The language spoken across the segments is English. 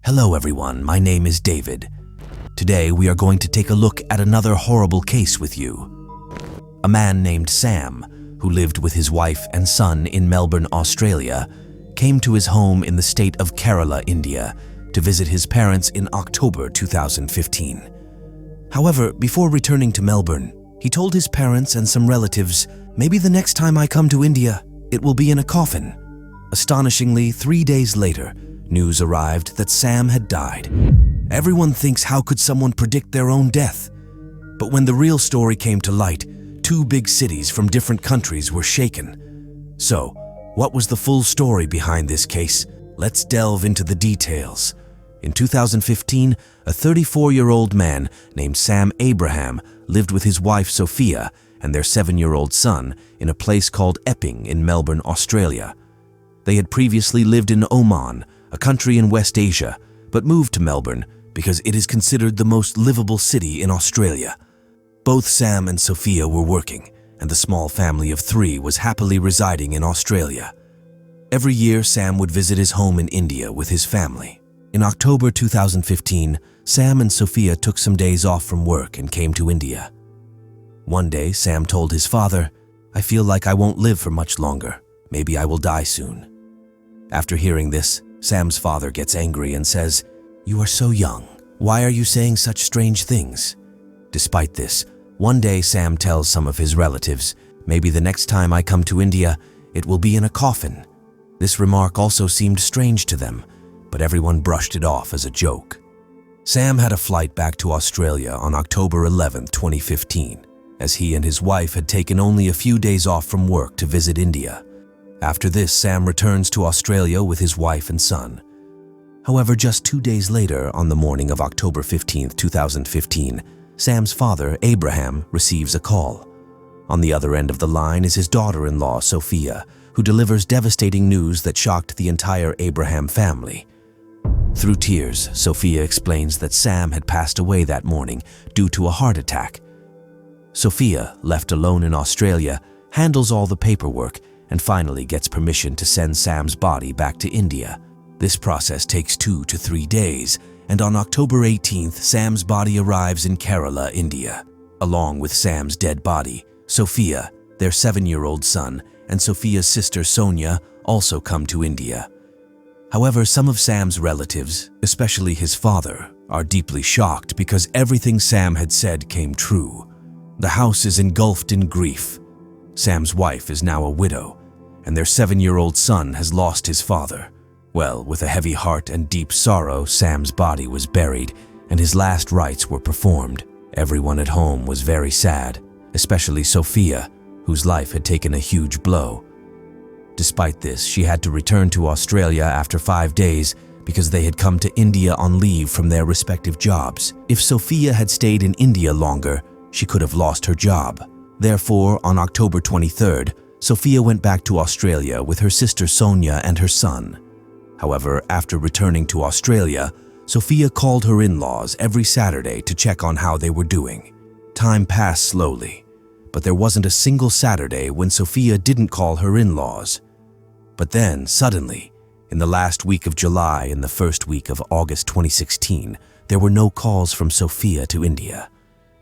Hello everyone, my name is David. Today we are going to take a look at another horrible case with you. A man named Sam, who lived with his wife and son in Melbourne, Australia, came to his home in the state of Kerala, India, to visit his parents in October 2015. However, before returning to Melbourne, he told his parents and some relatives, "Maybe the next time I come to India, it will be in a coffin." Astonishingly, 3 days later, news arrived that Sam had died. Everyone thinks, how could someone predict their own death? But when the real story came to light, 2 big cities from different countries were shaken. So, what was the full story behind this case? Let's delve into the details. In 2015, a 34-year-old man named Sam Abraham lived with his wife Sophia and their 7-year-old son in a place called Epping in Melbourne, Australia. They had previously lived in Oman, a country in West Asia, but moved to Melbourne because it is considered the most livable city in Australia. Both Sam and Sophia were working, and the small family of 3 was happily residing in Australia. Every year, Sam would visit his home in India with his family. In October 2015, Sam and Sophia took some days off from work and came to India. One day, Sam told his father, "I feel like I won't live for much longer. Maybe I will die soon." After hearing this, Sam's father gets angry and says, "You are so young. Why are you saying such strange things?" Despite this, one day Sam tells some of his relatives, "Maybe the next time I come to India, it will be in a coffin." This remark also seemed strange to them, but everyone brushed it off as a joke. Sam had a flight back to Australia on October 11, 2015, as he and his wife had taken only a few days off from work to visit India. After this, Sam returns to Australia with his wife and son. However, just 2 days later, on the morning of October 15, 2015, Sam's father, Abraham, receives a call. On the other end of the line is his daughter-in-law, Sophia, who delivers devastating news that shocked the entire Abraham family. Through tears, Sophia explains that Sam had passed away that morning due to a heart attack. Sophia, left alone in Australia, handles all the paperwork and finally gets permission to send Sam's body back to India. This process takes 2 to 3 days, and on October 18th, Sam's body arrives in Kerala, India. Along with Sam's dead body, Sophia, their 7-year-old son, and Sophia's sister Sonia also come to India. However, some of Sam's relatives, especially his father, are deeply shocked because everything Sam had said came true. The house is engulfed in grief. Sam's wife is now a widow, and their 7-year-old son has lost his father. Well, with a heavy heart and deep sorrow, Sam's body was buried, and his last rites were performed. Everyone at home was very sad, especially Sophia, whose life had taken a huge blow. Despite this, she had to return to Australia after 5 days because they had come to India on leave from their respective jobs. If Sophia had stayed in India longer, she could have lost her job. Therefore, on October 23rd, Sophia went back to Australia with her sister Sonia and her son. However, after returning to Australia, Sophia called her in-laws every Saturday to check on how they were doing. Time passed slowly, but there wasn't a single Saturday when Sophia didn't call her in-laws. But then, suddenly, in the last week of July and the first week of August 2016, there were no calls from Sophia to India.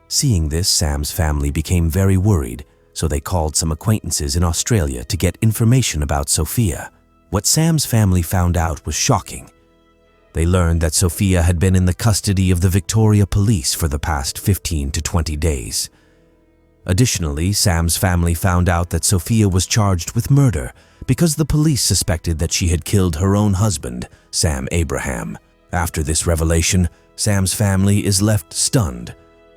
Seeing this, Sam's family became very worried, so they called some acquaintances in Australia to get information about Sophia. What Sam's family found out was shocking. They learned that Sophia had been in the custody of the Victoria Police for the past 15 to 20 days. Additionally, Sam's family found out that Sophia was charged with murder because the police suspected that she had killed her own husband, Sam Abraham. After this revelation, Sam's family is left stunned.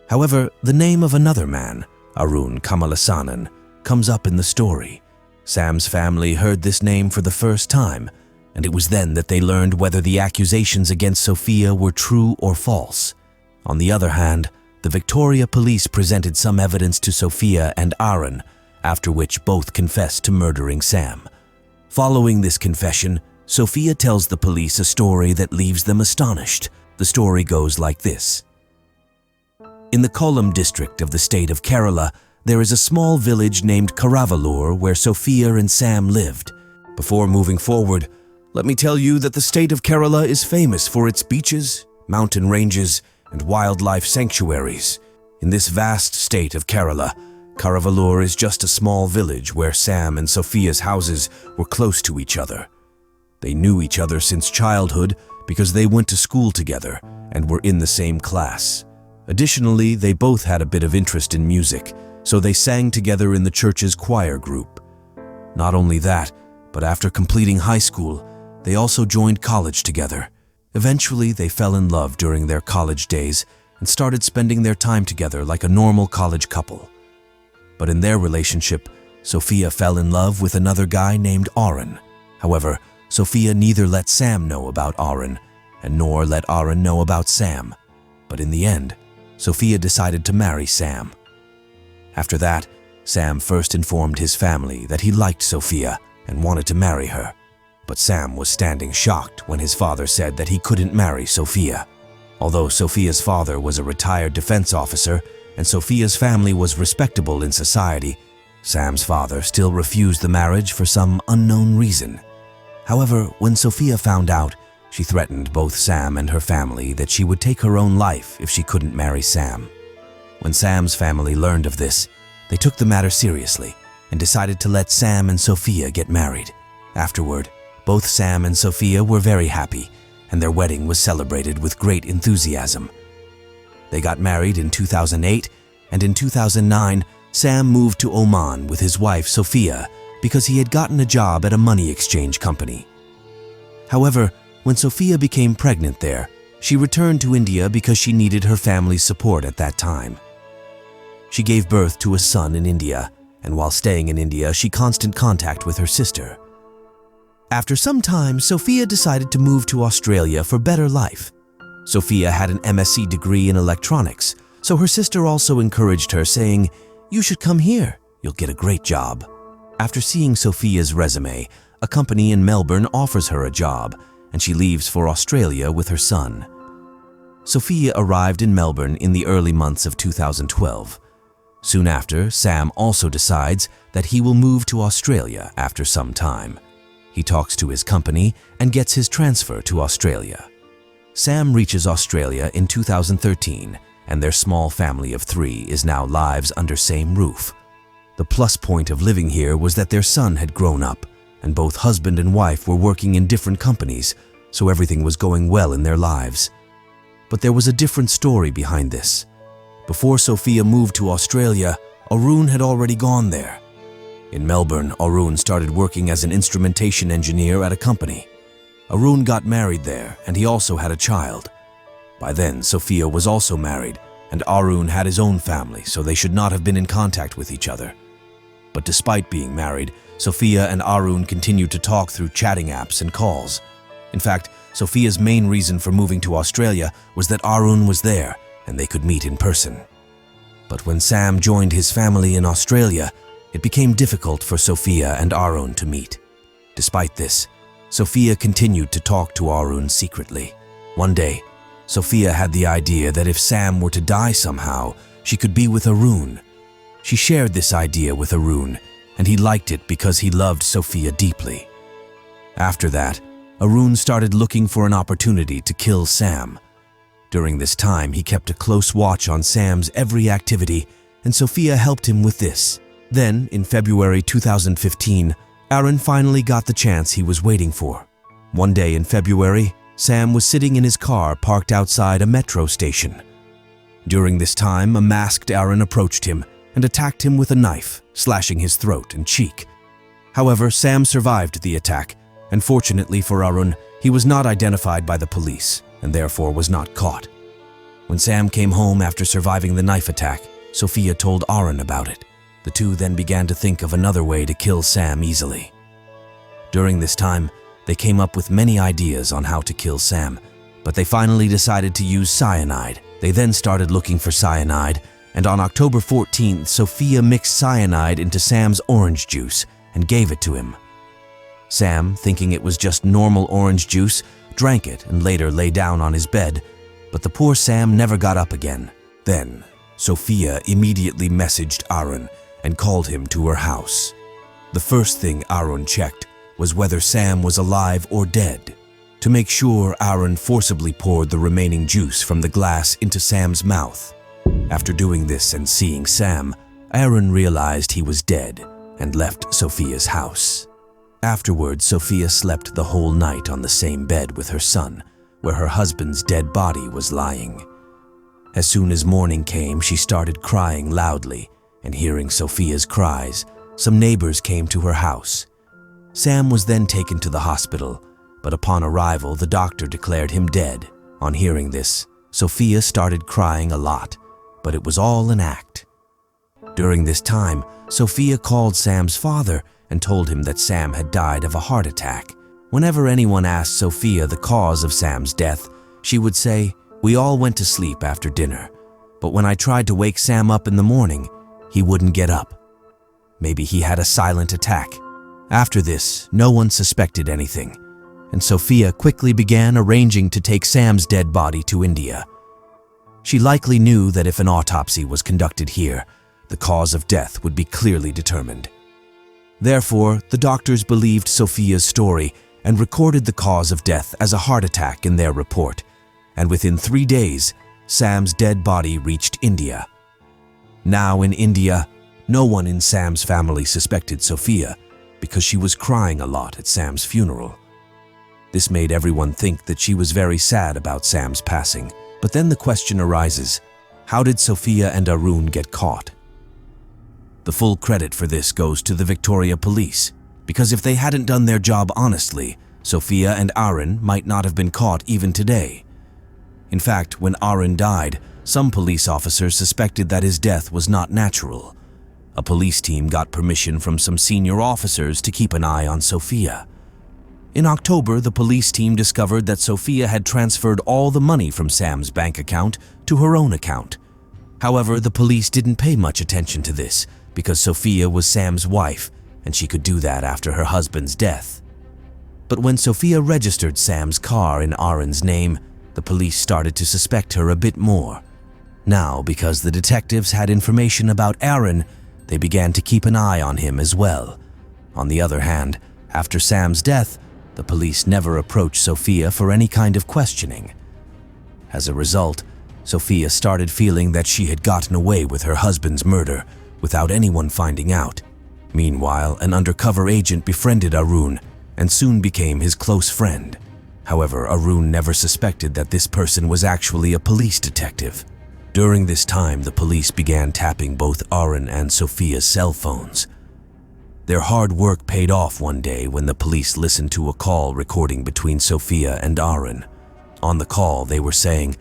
However, the name of another man, Arun Kamalasanan, comes up in the story. Sam's family heard this name for the first time, and it was then that they learned whether the accusations against Sophia were true or false. On the other hand, the Victoria Police presented some evidence to Sophia and Arun, after which both confessed to murdering Sam. Following this confession, Sophia tells the police a story that leaves them astonished. The story goes like this. In the Kollam district of the state of Kerala, there is a small village named Karavalur where Sophia and Sam lived. Before moving forward, Let me tell you that the state of Kerala is famous for its beaches, mountain ranges, and wildlife sanctuaries. In this vast state of Kerala, Karavalur is just a small village where Sam and Sophia's houses were close to each other. They knew each other since childhood because they went to school together and were in the same class. Additionally, they both had a bit of interest in music, so they sang together in the church's choir group. Not only that, but after completing high school, they also joined college together. Eventually, they fell in love during their college days and started spending their time together like a normal college couple. But in their relationship, Sophia fell in love with another guy named Arun. However, Sophia neither let Sam know about Arun, and nor let Arun know about Sam. But in the end, Sophia decided to marry Sam. After that, Sam first informed his family that he liked Sophia and wanted to marry her. But Sam was standing shocked when his father said that he couldn't marry Sophia. Although Sophia's father was a retired defense officer and Sophia's family was respectable in society, Sam's father still refused the marriage for some unknown reason. However, when Sophia found out, she threatened both Sam and her family that she would take her own life if she couldn't marry Sam. When Sam's family learned of this, they took the matter seriously and decided to let Sam and Sophia get married. Afterward, both Sam and Sophia were very happy, and their wedding was celebrated with great enthusiasm. They got married in 2008, and in 2009, Sam moved to Oman with his wife Sophia because he had gotten a job at a money exchange company. However, when Sophia became pregnant there, she returned to India because she needed her family's support at that time. She gave birth to a son in India, and while staying in India, she constant contact with her sister. After some time, Sophia decided to move to Australia for better life. Sophia had an MSc degree in electronics, so her sister also encouraged her, saying, "You should come here, you'll get a great job." After seeing Sophia's resume, a company in Melbourne offers her a job, and she leaves for Australia with her son. Sophia arrived in Melbourne in the early months of 2012. Soon after, Sam also decides that he will move to Australia after some time. He talks to his company and gets his transfer to Australia. Sam reaches Australia in 2013, and their small family of 3 is now lives under same roof. The plus point of living here was that their son had grown up, and both husband and wife were working in different companies, so everything was going well in their lives. But there was a different story behind this. Before Sophia moved to Australia, Arun had already gone there. In Melbourne, Arun started working as an instrumentation engineer at a company. Arun got married there, and he also had a child. By then, Sophia was also married, and Arun had his own family, so they should not have been in contact with each other. But despite being married, Sophia and Arun continued to talk through chatting apps and calls. In fact, Sophia's main reason for moving to Australia was that Arun was there, and they could meet in person. But when Sam joined his family in Australia, it became difficult for Sophia and Arun to meet. Despite this, Sophia continued to talk to Arun secretly. One day, Sophia had the idea that if Sam were to die somehow, she could be with Arun. She shared this idea with Arun, and he liked it because he loved Sophia deeply. After that, Arun started looking for an opportunity to kill Sam. During this time, he kept a close watch on Sam's every activity, and Sophia helped him with this. Then, in February 2015, Arun finally got the chance he was waiting for. One day in February, Sam was sitting in his car parked outside a metro station. During this time, a masked Arun approached him and attacked him with a knife, slashing his throat and cheek. However, Sam survived the attack, and fortunately for Arun, he was not identified by the police and therefore was not caught. When Sam came home after surviving the knife attack, Sophia told Arun about it. The two then began to think of another way to kill Sam easily. During this time, they came up with many ideas on how to kill Sam, but they finally decided to use cyanide. They then started looking for cyanide, and on October 14th, Sophia mixed cyanide into Sam's orange juice and gave it to him. Sam, thinking it was just normal orange juice, drank it and later lay down on his bed, but the poor Sam never got up again. Then, Sophia immediately messaged Arun and called him to her house. The first thing Arun checked was whether Sam was alive or dead. To make sure, Aaron forcibly poured the remaining juice from the glass into Sam's mouth. After doing this and seeing Sam, Aaron realized he was dead and left Sophia's house. Afterwards, Sophia slept the whole night on the same bed with her son, where her husband's dead body was lying. As soon as morning came, she started crying loudly, and hearing Sophia's cries, some neighbors came to her house. Sam was then taken to the hospital, but upon arrival, the doctor declared him dead. On hearing this, Sophia started crying a lot, but it was all an act. During this time, Sophia called Sam's father and told him that Sam had died of a heart attack. Whenever anyone asked Sophia the cause of Sam's death, she would say, "We all went to sleep after dinner, but when I tried to wake Sam up in the morning, he wouldn't get up. Maybe he had a silent attack." After this, no one suspected anything, and Sophia quickly began arranging to take Sam's dead body to India. She likely knew that if an autopsy was conducted here, the cause of death would be clearly determined. Therefore, the doctors believed Sophia's story and recorded the cause of death as a heart attack in their report, and within 3 days, Sam's dead body reached India. Now in India, no one in Sam's family suspected Sophia because she was crying a lot at Sam's funeral. This made everyone think that she was very sad about Sam's passing. But then the question arises, how did Sophia and Arun get caught? The full credit for this goes to the Victoria Police, because if they hadn't done their job honestly, Sophia and Aaron might not have been caught even today. In fact, when Aaron died, some police officers suspected that his death was not natural. A police team got permission from some senior officers to keep an eye on Sophia. In October, the police team discovered that Sophia had transferred all the money from Sam's bank account to her own account. However, the police didn't pay much attention to this because Sophia was Sam's wife and she could do that after her husband's death. But when Sophia registered Sam's car in Aaron's name, the police started to suspect her a bit more. Now, because the detectives had information about Aaron, they began to keep an eye on him as well. On the other hand, after Sam's death, the police never approached Sophia for any kind of questioning. As a result, Sophia started feeling that she had gotten away with her husband's murder without anyone finding out. Meanwhile, an undercover agent befriended Arun and soon became his close friend. However, Arun never suspected that this person was actually a police detective. During this time, the police began tapping both Aaron and Sophia's cell phones. Their hard work paid off one day when the police listened to a call recording between Sophia and Aaron. On the call, they were saying,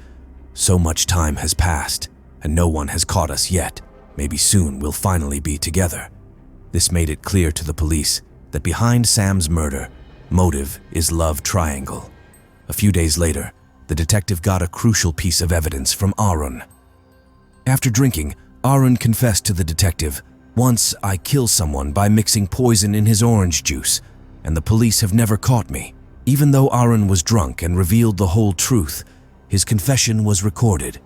"So much time has passed, and no one has caught us yet. Maybe soon we'll finally be together." This made it clear to the police that behind Sam's murder, motive is love triangle. A few days later, the detective got a crucial piece of evidence from Aaron. After drinking, Aaron confessed to the detective, "Once I killed someone by mixing poison in his orange juice, and the police have never caught me." Even though Aaron was drunk and revealed the whole truth, his confession was recorded.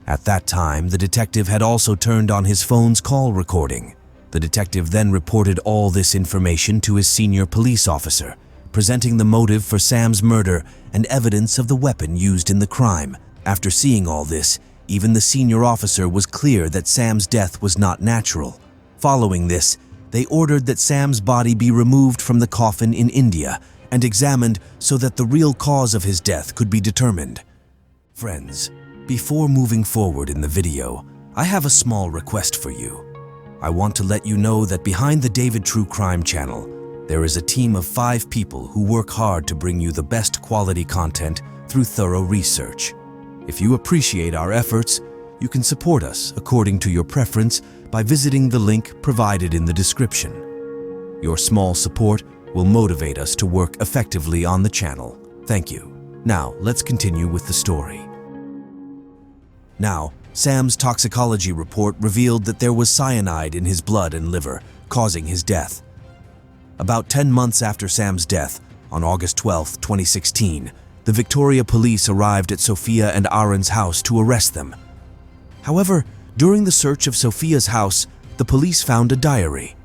At that time, the detective had also turned on his phone's call recording. The detective then reported all this information to his senior police officer, presenting the motive for Sam's murder and evidence of the weapon used in the crime. After seeing all this, even the senior officer was clear that Sam's death was not natural. Following this, they ordered that Sam's body be removed from the coffin in India and examined so that the real cause of his death could be determined. Friends, before moving forward in the video, I have a small request for you. I want to let you know that behind the David True Crime channel, there is a team of 5 people who work hard to bring you the best quality content through thorough research. If you appreciate our efforts, you can support us according to your preference by visiting the link provided in the description. Your small support will motivate us to work effectively on the channel. Thank you. Now, let's continue with the story. Now, Sam's toxicology report revealed that there was cyanide in his blood and liver, causing his death. About 10 months after Sam's death, on August 12, 2016, the Victoria Police arrived at Sophia and Aaron's house to arrest them. However, during the search of Sophia's house, the police found a diary.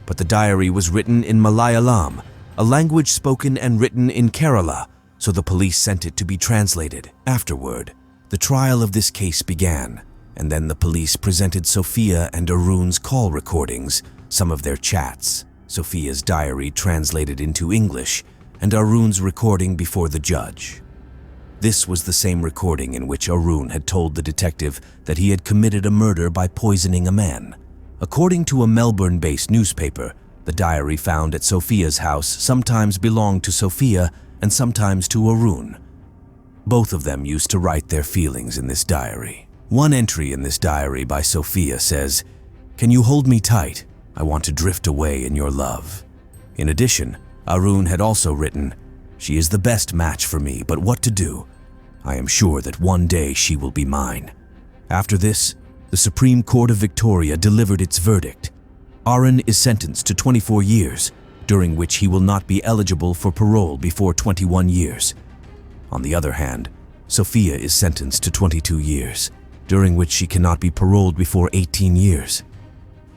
But the diary was written in Malayalam, a language spoken and written in Kerala, so the police sent it to be translated. Afterward, the trial of this case began, and then the police presented Sophia and Arun's call recordings, some of their chats, Sophia's diary translated into English, and Arun's recording before the judge. This was the same recording in which Arun had told the detective that he had committed a murder by poisoning a man. According to a Melbourne-based newspaper, the diary found at Sophia's house sometimes belonged to Sophia and sometimes to Arun. Both of them used to write their feelings in this diary. One entry in this diary by Sophia says, "Can you hold me tight? I want to drift away in your love." In addition, Arun had also written, "She is the best match for me, but what to do? I am sure that one day she will be mine." After this, the Supreme Court of Victoria delivered its verdict. Arun is sentenced to 24 years, during which he will not be eligible for parole before 21 years. On the other hand, Sophia is sentenced to 22 years, during which she cannot be paroled before 18 years.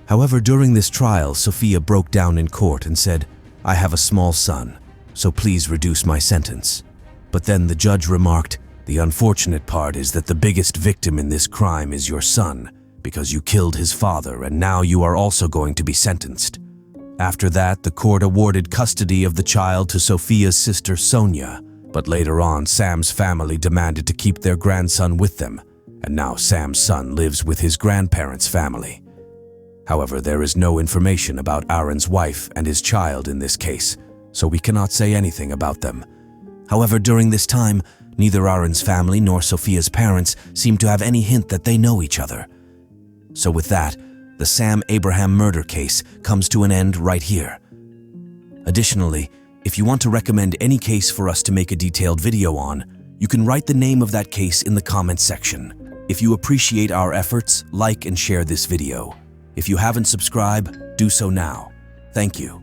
However, during this trial, Sophia broke down in court and said, "I have a small son, so please reduce my sentence." But then the judge remarked, "The unfortunate part is that the biggest victim in this crime is your son, because you killed his father and now you are also going to be sentenced." After that, the court awarded custody of the child to Sophia's sister Sonia, but later on Sam's family demanded to keep their grandson with them, and now Sam's son lives with his grandparents' family. However, there is no information about Arun's wife and his child in this case, so we cannot say anything about them. However, during this time, neither Arun's family nor Sophia's parents seem to have any hint that they know each other. So with that, the Sam Abraham murder case comes to an end right here. Additionally, if you want to recommend any case for us to make a detailed video on, you can write the name of that case in the comments section. If you appreciate our efforts, like and share this video. If you haven't subscribed, do so now. Thank you.